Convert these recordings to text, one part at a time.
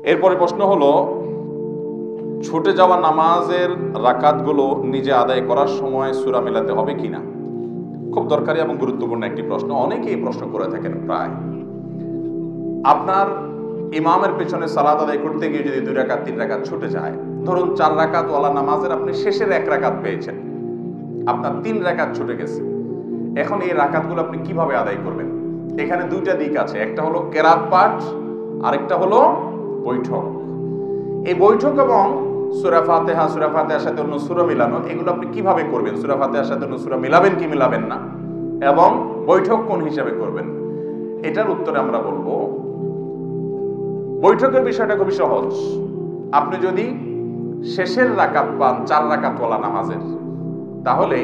এরপরে প্রশ্ন হলো, ছুটে যাওয়া নামাজের রাকাতগুলো নিজে আদায় করার সময় সূরা মেলাতে হবে কিনা? খুব দরকারি এবং গুরুত্বপূর্ণ একটি প্রশ্ন, অনেকেই প্রশ্ন করে থাকেন। প্রায় আপনার ইমামের পেছনে সালাত আদায় করতে গিয়ে যদি 2 রাকাত 3 রাকাত ছুটে যায়, ধরুন 4 রাকাত ওয়ালা নামাজের আপনি শেষের 1 রাকাত পেয়েছেন, আপনার 3 রাকাত ছুটে গেছে। এখন এই রাকাতগুলো আপনি কিভাবে আদায় করবেন? এখানে 2টা দিক আছে, একটা হলো কেরাত পাঠ, আরেকটা হলো বৈঠক। এই বৈঠক এবং সূরা ফাতিহার সাথে অন্য সূরা মিলানো, এগুলো আপনি কিভাবে করবেন? সূরা ফাতিহার সাথে অন্য সূরা মিলাবেন কি মিলাবেন না, এবং বৈঠক কোন হিসাবে করবেন, এটার উত্তরে আমরা বলবো বৈঠকের বিষয়টা খুবই সহজ। আপনি যদি শেষের রাকাত পান 4 রাকাত ওয়ালা নামাজের, তাহলে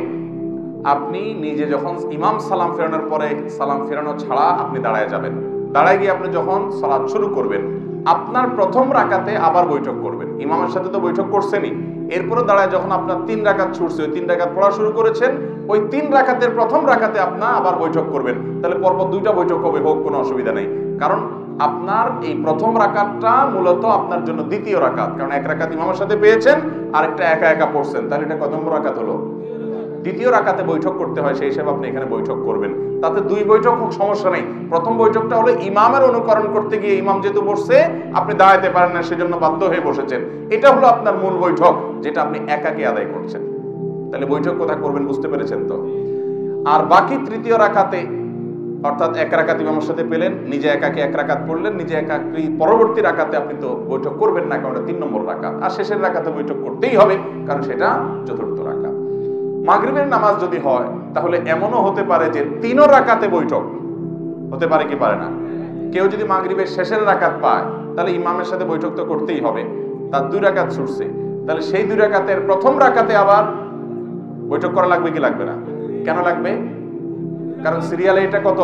আপনি নিজে যখন ইমাম সালাম ফেরানোর পরে, সালাম ফেরানো ছাড়া আপনি দাঁড়ায় যাবেন, দাঁড়ায় গিয়ে আপনি যখন সালাত শুরু করবেন, আপনার প্রথম রাকাতে আবার বৈঠক করবেন। ইমামের সাথে তো বৈঠক করছেনই, এরপরে দাঁড়ায় যখন আপনার 3 রাকাত ছুটছে, ওই 3 রাকাত পড়া শুরু করেছেন, ওই 3 রাকাতের প্রথম রাকাতে আপনার আবার বৈঠক করবেন। তাহলে পরপর 2টা বৈঠক হবে, হোক, কোনো অসুবিধা নেই। কারণ আপনার এই প্রথম রাকাতটা মূলত আপনার জন্য দ্বিতীয় রাকাত, কারণ 1 রাকাত ইমামের সাথে পেয়েছেন, আরেকটা একা একা পড়ছেন, তাহলে এটা কত নম্বর রাকাত হলো? দ্বিতীয় রাকাতে বৈঠক করতে হয়, সেই হিসেবে আপনি এখানে বৈঠক করবেন। তাতে 2 বৈঠক হোক, সমস্যা নেই। প্রথম বৈঠকটা হলো ইমামের অনুকরণ করতে গিয়ে, ইমাম যেহেতু বসছে আপনি দাঁড়াতে পারেন না, সেজন্য বাধ্য হয়ে বসেছেন, এটা হলো আপনার মূল বৈঠক, যেটা আপনি একাকে আদায় করছেন। তাহলে বৈঠক কোথায় করবেন বুঝতে পেরেছেন তো? আর বাকি তৃতীয় রাকাতে, অর্থাৎ 1 রাকাত ইমামের সাথে পেলেন, নিজে একাকে 1 রাকাত পড়লেন, নিজে একাকি পরবর্তী রাকাতে আপনি তো বৈঠক করবেন না, কারণ 3 নম্বর রাকাত। আর শেষের রাকাতে বৈঠক করতেই হবে, কারণ সেটা চতুর্থ রাকাত। মাগরিবের নামাজ যদি হয়, তাহলে এমনও হতে পারে যে 3 রাকাতে বৈঠক হতে পারে, কি পারে না? কেউ যদি মাগরিবের শেষের রাকাত পায়, তাহলে ইমামের সাথে বৈঠক তো করতেই হবে। তার 2 রাকাত ছুটছে, তাহলে সেই 2 রাকাতের প্রথম রাকাতে আবার বৈঠক করা লাগবে কি লাগবে না? কেন লাগবে? কারণ সিরিয়ালে এটা কত?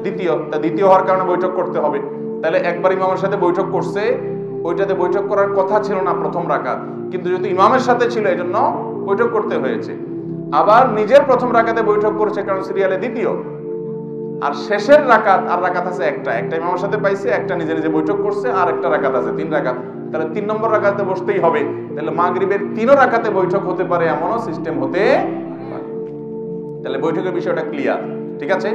দ্বিতীয়। তা দ্বিতীয় হওয়ার কারণে বৈঠক করতে হবে। তাহলে একবার ইমামের সাথে বৈঠক করছে, ওইটাতে বৈঠক করার কথা ছিল না প্রথম রাকাত, কিন্তু যেহেতু ইমামের সাথে ছিল, এই জন্য বৈঠক করতে হয়েছে। আবার নিজের প্রথম রাকাতে বৈঠক করছে, কারণ সিরিয়ালে দ্বিতীয়। আর শেষের রাকাত, আর রাকাত আছে একটা ইমামের সাথে পাইছে, একটা নিজে নিজে বৈঠক করছে, আর একটা রাকাত আছে 3 রাকাত। তাহলে 3 নম্বর রাকাতে বসতেই হবে। তাহলে মাগরিবের 3 রাকাতে বৈঠক হতে পারে, এমনও সিস্টেম হতে পারে। তাহলে বৈঠকের বিষয়টা ক্লিয়ার, ঠিক আছে?